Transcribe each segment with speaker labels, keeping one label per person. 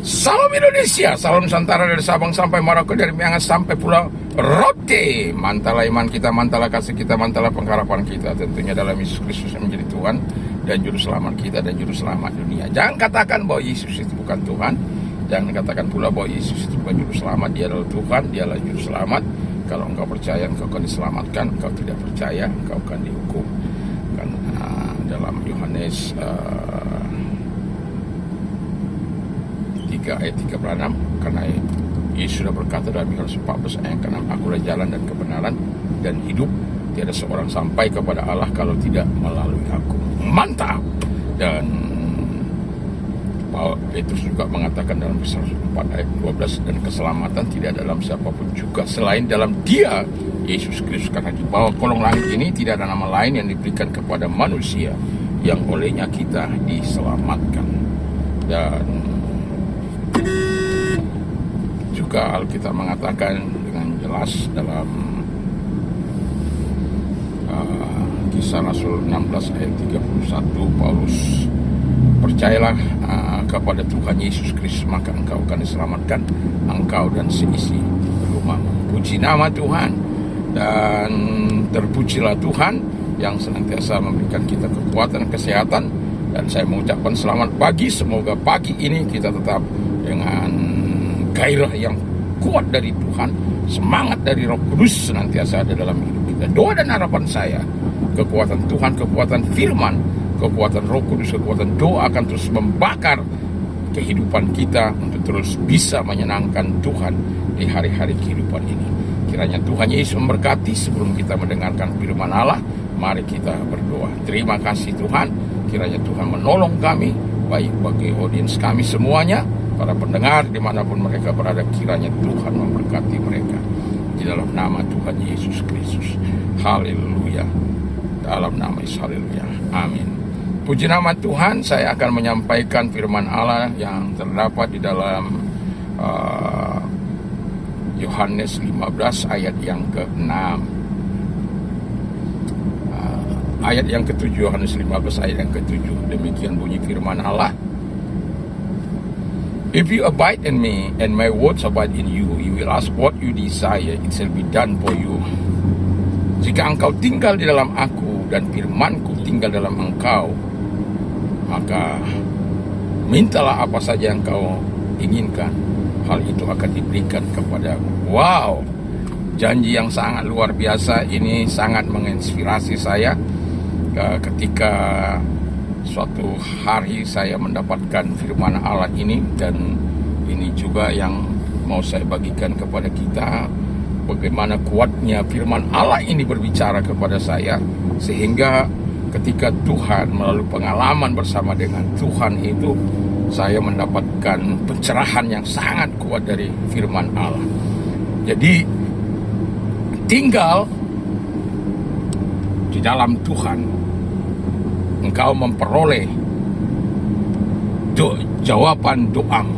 Speaker 1: Salam Indonesia, salam Nusantara dari Sabang sampai Merauke, dari Miangas sampai Pulau Rote. Mantalah iman kita, mantalah kasih kita, mantalah pengharapan kita tentunya dalam Yesus Kristus yang menjadi Tuhan dan Juru Selamat kita dan Juru Selamat dunia. Jangan katakan bahwa Yesus itu bukan Tuhan. Jangan katakan pula bahwa Yesus itu bukan Juru Selamat. Dia adalah Tuhan, dia adalah Juru Selamat. Kalau engkau percaya, engkau akan diselamatkan. Engkau tidak percaya, engkau akan dihukum. Karena dalam Yohanes 3 ayat 36, karena Yesus sudah berkata dalam Yohanes 14 ayat 6, akulah jalan dan kebenaran dan hidup, tiada seorang sampai kepada Allah kalau tidak melalui aku. Mantap. Dan Petrus juga mengatakan dalam Kisah 4 ayat 12, dan keselamatan tidak dalam siapapun juga selain dalam Dia, Yesus Kristus, karena di bawah kolong langit ini tidak ada nama lain yang diberikan kepada manusia yang olehnya kita diselamatkan. Dan juga Alkitab mengatakan dengan jelas dalam Kisah Rasul 16 ayat 31, Paulus, percayalah kepada Tuhan Yesus Kristus, maka engkau akan diselamatkan, engkau dan seisi rumahmu. Puji nama Tuhan, dan terpujilah Tuhan yang senantiasa memberikan kita kekuatan, kesehatan. Dan saya mengucapkan selamat pagi. Semoga pagi ini kita tetap dengan gairah yang kuat dari Tuhan, semangat dari Roh Kudus senantiasa ada dalam hidup kita. Doa dan harapan saya, kekuatan Tuhan, kekuatan firman, kekuatan Roh Kudus, kekuatan doa akan terus membakar kehidupan kita untuk terus bisa menyenangkan Tuhan di hari-hari kehidupan ini. Kiranya Tuhan Yesus memberkati. Sebelum kita mendengarkan firman Allah, mari kita berdoa. Terima kasih Tuhan, kiranya Tuhan menolong kami, baik bagi audiens kami semuanya, para pendengar dimanapun mereka berada, kiranya Tuhan memberkati mereka. Di dalam nama Tuhan Yesus Kristus. Haleluya. Dalam nama Yesus, haleluya. Amin. Puji nama Tuhan, saya akan menyampaikan firman Allah yang terdapat di dalam Yohanes 15 ayat yang ke-6. Ayat yang ke-7, Yohanes 15 ayat yang ke-7. Demikian bunyi firman Allah. If you abide in me and my words abide in you, you will ask what you desire, it shall be done for you. Jika engkau tinggal di dalam aku dan firmanku tinggal dalam engkau, maka mintalah apa saja yang kau inginkan, hal itu akan diberikan kepadamu. Wow, janji yang sangat luar biasa ini, sangat menginspirasi saya. Ketika suatu hari saya mendapatkan firman Allah ini, dan ini juga yang mau saya bagikan kepada kita, bagaimana kuatnya firman Allah ini berbicara kepada saya, sehingga ketika Tuhan melalui pengalaman bersama dengan Tuhan itu, saya mendapatkan pencerahan yang sangat kuat dari firman Allah. Jadi tinggal di dalam Tuhan, engkau memperoleh jawaban doamu.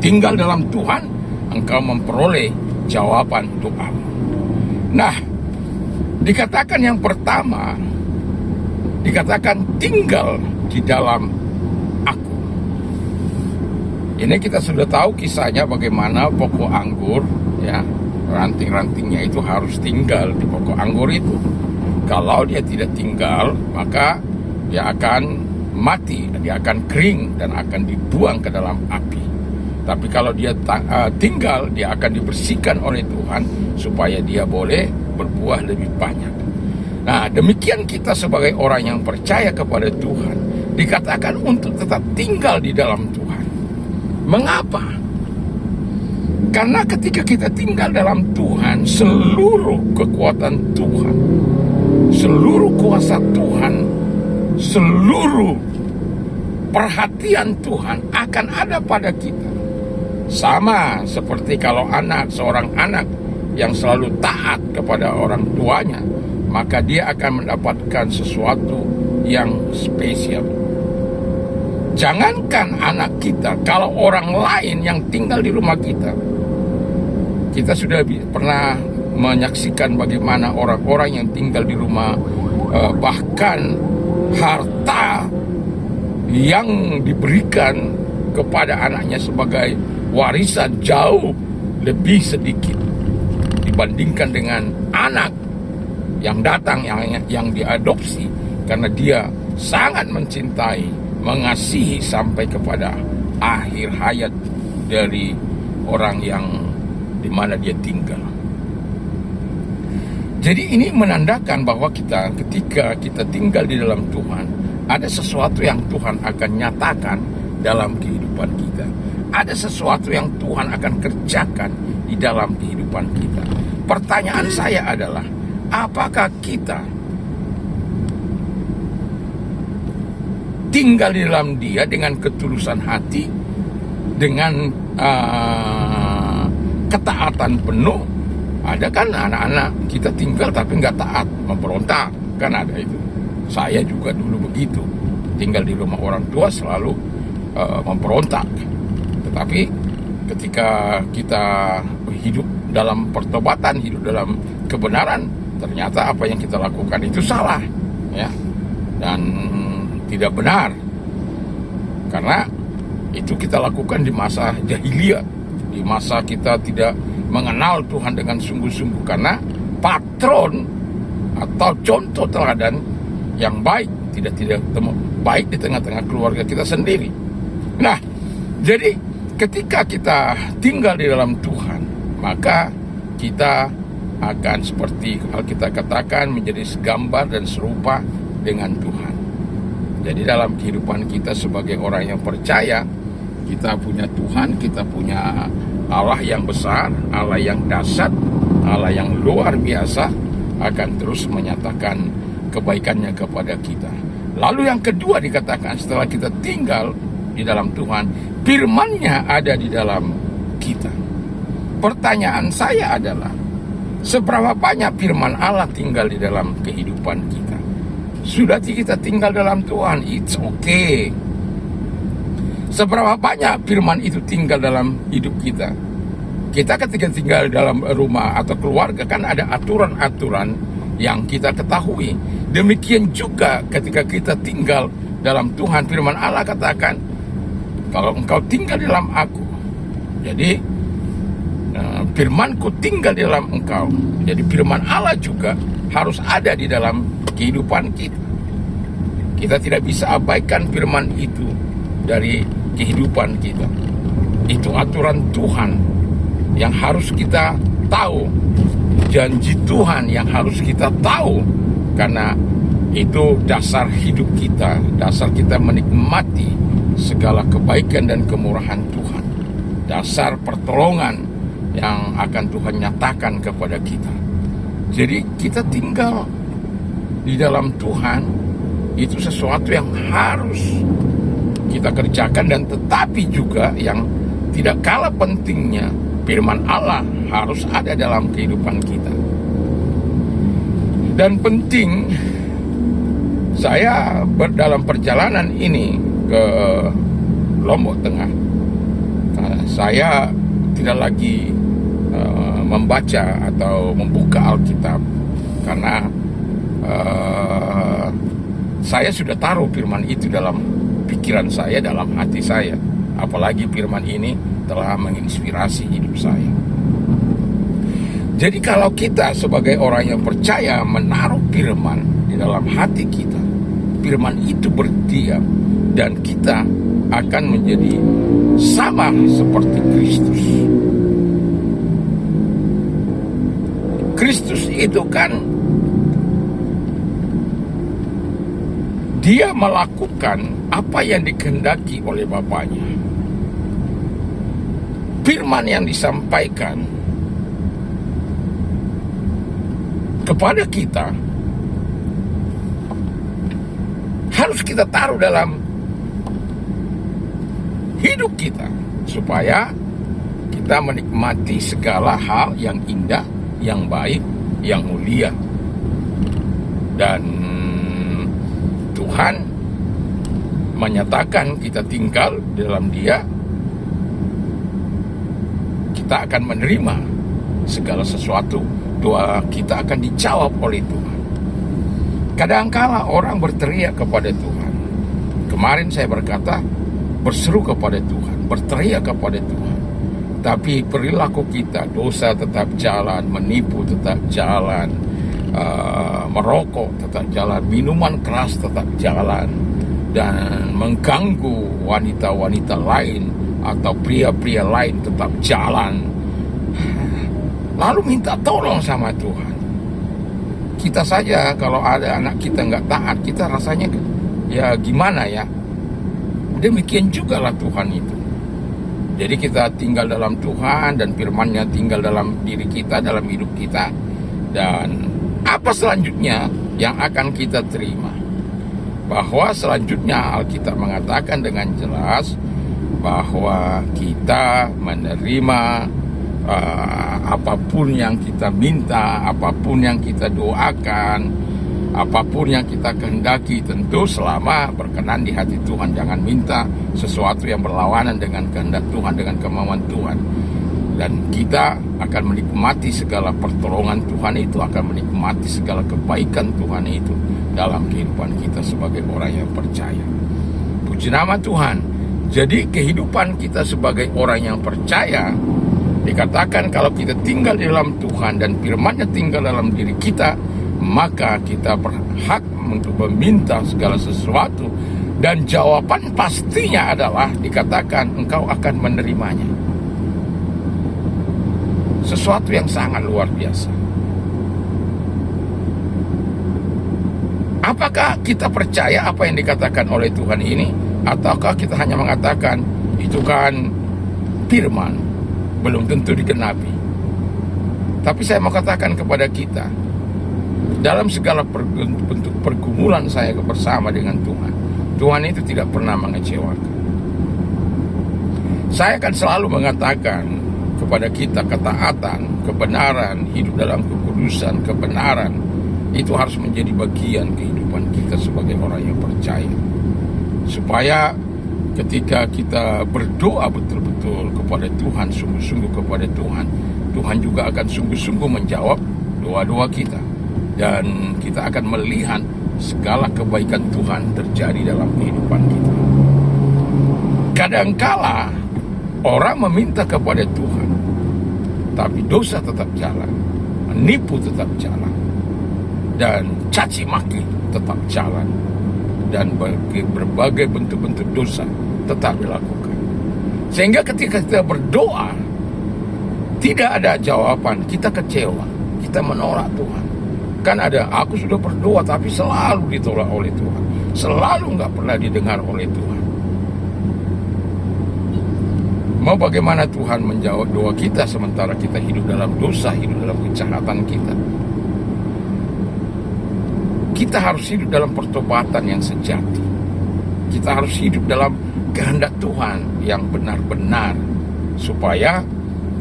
Speaker 1: Tinggal dalam Tuhan, engkau memperoleh jawaban doamu. Nah, dikatakan yang pertama, dikatakan tinggal di dalam aku. Ini kita sudah tahu kisahnya bagaimana pokok anggur, ya, ranting-rantingnya itu harus tinggal di pokok anggur itu. Kalau dia tidak tinggal, maka dia akan mati, dia akan kering dan akan dibuang ke dalam api. Tapi kalau dia tinggal, dia akan dibersihkan oleh Tuhan supaya dia boleh berbuah lebih banyak. Nah, demikian kita sebagai orang yang percaya kepada Tuhan, dikatakan untuk tetap tinggal di dalam Tuhan. Mengapa? Karena ketika kita tinggal dalam Tuhan, seluruh kekuatan Tuhan, seluruh kuasa Tuhan, seluruh perhatian Tuhan akan ada pada kita. Sama seperti kalau seorang anak yang selalu taat kepada orang tuanya, maka dia akan mendapatkan sesuatu yang spesial. Jangankan anak kita, kalau orang lain yang tinggal di rumah kita, kita sudah pernah menyaksikan bagaimana orang-orang yang tinggal di rumah, bahkan harta yang diberikan kepada anaknya sebagai warisan jauh lebih sedikit dibandingkan dengan anak yang datang, yang diadopsi, karena dia sangat mencintai, mengasihi sampai kepada akhir hayat dari orang yang dimana dia tinggal. Jadi ini menandakan bahwa ketika kita tinggal di dalam Tuhan, ada sesuatu yang Tuhan akan nyatakan dalam kehidupan kita. Ada sesuatu yang Tuhan akan kerjakan di dalam kehidupan kita. Pertanyaan saya adalah, apakah kita tinggal di dalam Dia dengan ketulusan hati, dengan ketaatan penuh? Ada kan anak-anak kita tinggal tapi nggak taat, memberontak, kan ada itu. Saya juga dulu begitu, tinggal di rumah orang tua selalu memberontak. Tetapi ketika kita hidup dalam pertobatan, hidup dalam kebenaran, ternyata apa yang kita lakukan itu salah, ya, dan tidak benar. Karena itu kita lakukan di masa jahiliyah, di masa kita tidak mengenal Tuhan dengan sungguh-sungguh, karena patron atau contoh teladan yang baik tidak baik di tengah-tengah keluarga kita sendiri. Nah, jadi ketika kita tinggal di dalam Tuhan, maka kita akan seperti Alkitab katakan menjadi segambar dan serupa dengan Tuhan. Jadi dalam kehidupan kita sebagai orang yang percaya, kita punya Tuhan, kita punya Allah yang besar, Allah yang dahsyat, Allah yang luar biasa, akan terus menyatakan kebaikannya kepada kita. Lalu yang kedua dikatakan, setelah kita tinggal di dalam Tuhan, firman-Nya ada di dalam kita. Pertanyaan saya adalah, seberapa banyak firman Allah tinggal di dalam kehidupan kita? Sudah kita tinggal dalam Tuhan, it's okay. Seberapa banyak firman itu tinggal dalam hidup kita? Kita ketika tinggal dalam rumah atau keluarga, kan ada aturan-aturan yang kita ketahui. Demikian juga ketika kita tinggal dalam Tuhan, firman Allah katakan, kalau engkau tinggal di dalam aku, jadi firmanku tinggal di dalam engkau. Jadi firman Allah juga harus ada di dalam kehidupan kita. Kita tidak bisa abaikan firman itu dari kehidupan kita. Itu aturan Tuhan yang harus kita tahu, janji Tuhan yang harus kita tahu, karena itu dasar hidup kita, dasar kita menikmati segala kebaikan dan kemurahan Tuhan, dasar pertolongan yang akan Tuhan nyatakan kepada kita. Jadi kita tinggal di dalam Tuhan, itu sesuatu yang harus kita kerjakan, dan tetapi juga yang tidak kalah pentingnya, firman Allah harus ada dalam kehidupan kita. Dan penting, saya dalam perjalanan ini ke Lombok Tengah, saya tidak lagi membaca atau membuka Alkitab, karena saya sudah taruh firman itu dalam pikiran saya, dalam hati saya. Apalagi firman ini telah menginspirasi hidup saya. Jadi kalau kita sebagai orang yang percaya menaruh firman di dalam hati kita, firman itu berdiam, dan kita akan menjadi sama seperti Kristus. Kristus itu kan dia melakukan apa yang dikehendaki oleh Bapaknya. Firman yang disampaikan kepada kita harus kita taruh dalam hidup kita, supaya kita menikmati segala hal yang indah, yang baik, yang mulia. Dan Tuhan menyatakan kita tinggal di dalam Dia, kita akan menerima segala sesuatu, doa kita akan dijawab oleh Tuhan. Kadangkala orang berteriak kepada Tuhan. Kemarin saya berkata berseru kepada Tuhan, berteriak kepada Tuhan. Tapi perilaku kita, dosa tetap jalan, menipu tetap jalan, merokok tetap jalan, minuman keras tetap jalan, dan mengganggu wanita-wanita lain atau pria-pria lain tetap jalan. Lalu minta tolong sama Tuhan. Kita saja kalau ada anak kita nggak taat, kita rasanya ya gimana ya. Demikian juga lah Tuhan itu. Jadi kita tinggal dalam Tuhan dan firman-Nya tinggal dalam diri kita, dalam hidup kita. Dan apa selanjutnya yang akan kita terima? Bahwa selanjutnya Alkitab mengatakan dengan jelas bahwa kita menerima apapun yang kita minta, apapun yang kita doakan, apapun yang kita kehendaki, tentu selama berkenan di hati Tuhan. Jangan minta sesuatu yang berlawanan dengan kehendak Tuhan, dengan kemauan Tuhan. Dan kita akan menikmati segala pertolongan Tuhan itu, akan menikmati segala kebaikan Tuhan itu dalam kehidupan kita sebagai orang yang percaya. Puji nama Tuhan. Jadi kehidupan kita sebagai orang yang percaya, dikatakan kalau kita tinggal di dalam Tuhan dan firman-Nya tinggal dalam diri kita, maka kita berhak untuk meminta segala sesuatu, dan jawaban pastinya adalah dikatakan engkau akan menerimanya. Sesuatu yang sangat luar biasa. Apakah kita percaya apa yang dikatakan oleh Tuhan ini, ataukah kita hanya mengatakan itu kan firman, belum tentu digenapi? Tapi saya mau katakan kepada kita, dalam segala bentuk pergumulan saya bersama dengan Tuhan, Tuhan itu tidak pernah mengecewakan. Saya akan selalu mengatakan kepada kita, ketaatan, kebenaran, hidup dalam kekudusan, kebenaran itu harus menjadi bagian kehidupan kita sebagai orang yang percaya. Supaya ketika kita berdoa betul-betul kepada Tuhan, sungguh-sungguh kepada Tuhan, Tuhan juga akan sungguh-sungguh menjawab doa-doa kita. Dan kita akan melihat segala kebaikan Tuhan terjadi dalam kehidupan kita. Kadangkala orang meminta kepada Tuhan, tapi dosa tetap jalan, menipu tetap jalan, dan caci maki tetap jalan, dan berbagai bentuk-bentuk dosa tetap dilakukan. Sehingga ketika kita berdoa, tidak ada jawaban, kita kecewa, kita menolak Tuhan. Kan ada, aku sudah berdoa tapi selalu ditolak oleh Tuhan, selalu nggak pernah didengar oleh Tuhan. Mau bagaimana Tuhan menjawab doa kita sementara kita hidup dalam dosa, hidup dalam kejahatan kita? Kita harus hidup dalam pertobatan yang sejati. Kita harus hidup dalam kehendak Tuhan yang benar-benar, supaya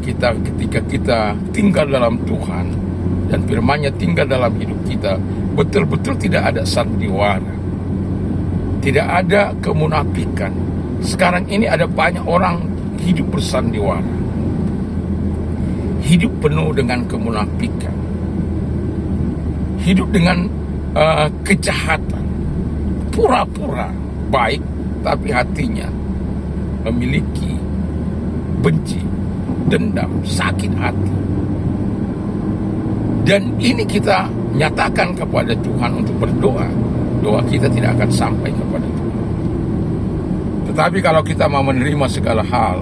Speaker 1: kita ketika kita tinggal dalam Tuhan dan firman-Nya tinggal dalam hidup kita, betul-betul tidak ada sandiwara, tidak ada kemunafikan. Sekarang ini ada banyak orang hidup bersandiwara, hidup penuh dengan kemunafikan, hidup dengan kejahatan, pura-pura baik tapi hatinya memiliki benci, dendam, sakit hati. Dan ini kita nyatakan kepada Tuhan untuk berdoa, doa kita tidak akan sampai kepada Tuhan. Tetapi kalau kita mau menerima segala hal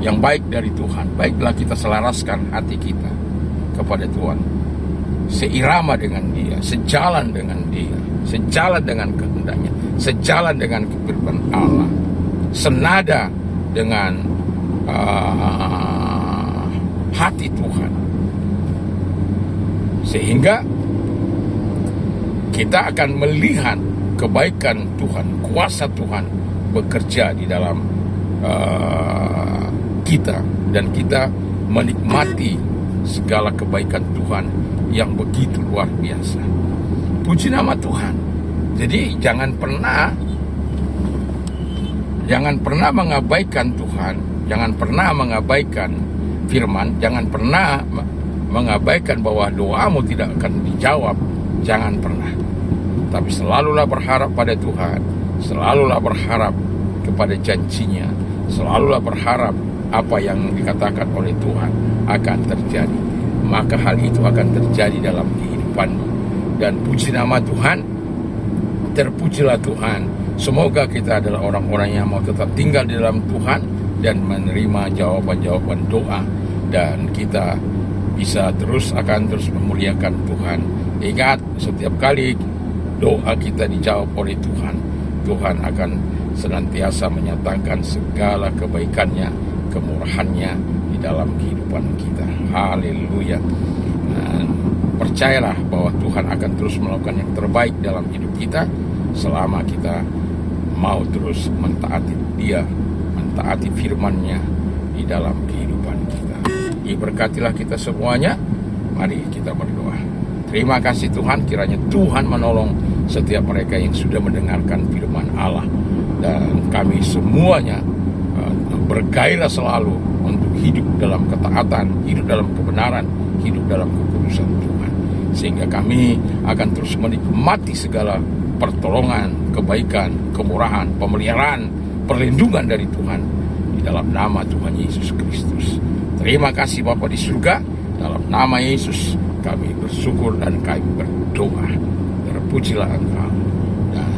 Speaker 1: yang baik dari Tuhan, baiklah kita selaraskan hati kita kepada Tuhan, seirama dengan Dia, sejalan dengan Dia, sejalan dengan kehendaknya, sejalan dengan firman Allah, senada dengan hati Tuhan. Sehingga kita akan melihat kebaikan Tuhan, kuasa Tuhan bekerja di dalam kita, dan kita menikmati segala kebaikan Tuhan yang begitu luar biasa. Puji nama Tuhan. Jadi jangan pernah mengabaikan Tuhan, jangan pernah mengabaikan firman, jangan pernah mengabaikan bahwa doamu tidak akan dijawab. Jangan pernah. Tapi selalulah berharap pada Tuhan, selalulah berharap kepada janjinya, selalulah berharap apa yang dikatakan oleh Tuhan akan terjadi, maka hal itu akan terjadi dalam kehidupanmu. Dan puji nama Tuhan, terpujilah Tuhan. Semoga kita adalah orang-orang yang mau tetap tinggal di dalam Tuhan dan menerima jawaban-jawaban doa, dan kita bisa akan terus memuliakan Tuhan. Ingat, setiap kali doa kita dijawab oleh Tuhan, Tuhan akan senantiasa menyatakan segala kebaikannya, kemurahannya di dalam kehidupan kita. Haleluya. Percayalah bahwa Tuhan akan terus melakukan yang terbaik dalam hidup kita selama kita mau terus mentaati Dia, mentaati firman-Nya di dalam kehidupan kita. Diberkatilah kita semuanya. Mari kita berdoa. Terima kasih Tuhan, kiranya Tuhan menolong setiap mereka yang sudah mendengarkan firman Allah, dan kami semuanya bergairah selalu untuk hidup dalam ketaatan, hidup dalam kebenaran, hidup dalam kekudusan Tuhan, sehingga kami akan terus menikmati segala pertolongan, kebaikan, kemurahan, pemeliharaan, perlindungan dari Tuhan di dalam nama Tuhan Yesus Kristus. Terima kasih Bapa di surga, dalam nama Yesus kami bersyukur dan kami berdoa. Terpujilah Engkau, dan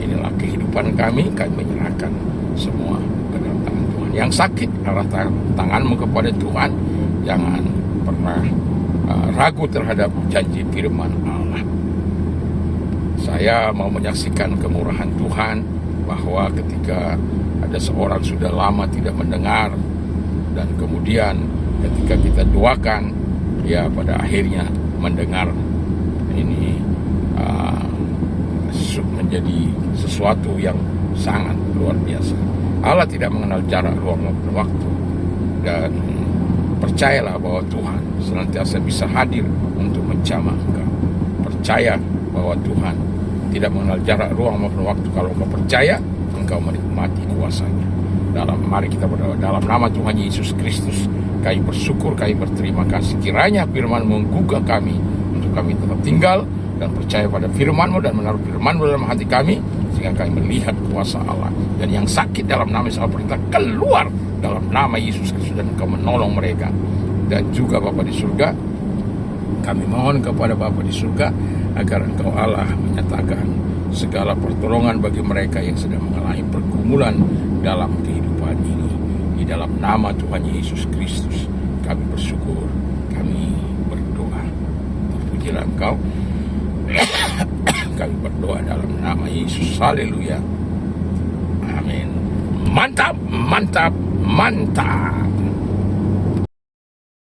Speaker 1: inilah kehidupan kami menyerahkan semua ke dalam tangan Tuhan. Yang sakit, arahkan tanganmu kepada Tuhan, jangan pernah ragu terhadap janji firman Allah. Saya mau menyaksikan kemurahan Tuhan, bahwa ketika ada seorang sudah lama tidak mendengar, dan kemudian ketika kita doakan, dia pada akhirnya mendengar. Ini menjadi sesuatu yang sangat luar biasa. Allah tidak mengenal jarak, ruang, maupun waktu, dan percayalah bahwa Tuhan senantiasa bisa hadir untuk menjamah engkau. Percaya bahwa Tuhan tidak mengenal jarak, ruang, maupun waktu. Kalau engkau percaya, engkau menikmati kuasa-Nya. Mari kita berdoa. Dalam nama Tuhan Yesus Kristus, kami bersyukur, kami berterima kasih. Kiranya firman menggugah kami untuk kami tetap tinggal dan percaya pada firman-Mu, dan menaruh firman-Mu dalam hati kami, sehingga kami melihat kuasa Allah. Dan yang sakit dalam nama Yesus, perintah keluar dalam nama Yesus Kristus, dan Engkau menolong mereka. Dan juga Bapa di surga, kami mohon kepada Bapa di surga agar Engkau Allah menyatakan segala pertolongan bagi mereka yang sedang mengalami pergumulan dalam kehidupan ini. Di dalam nama Tuhan Yesus Kristus kami bersyukur, kami berdoa. Terpujilah Engkau. Kami berdoa dalam nama Yesus. Haleluya. Amin. Mantap, mantap, mantap.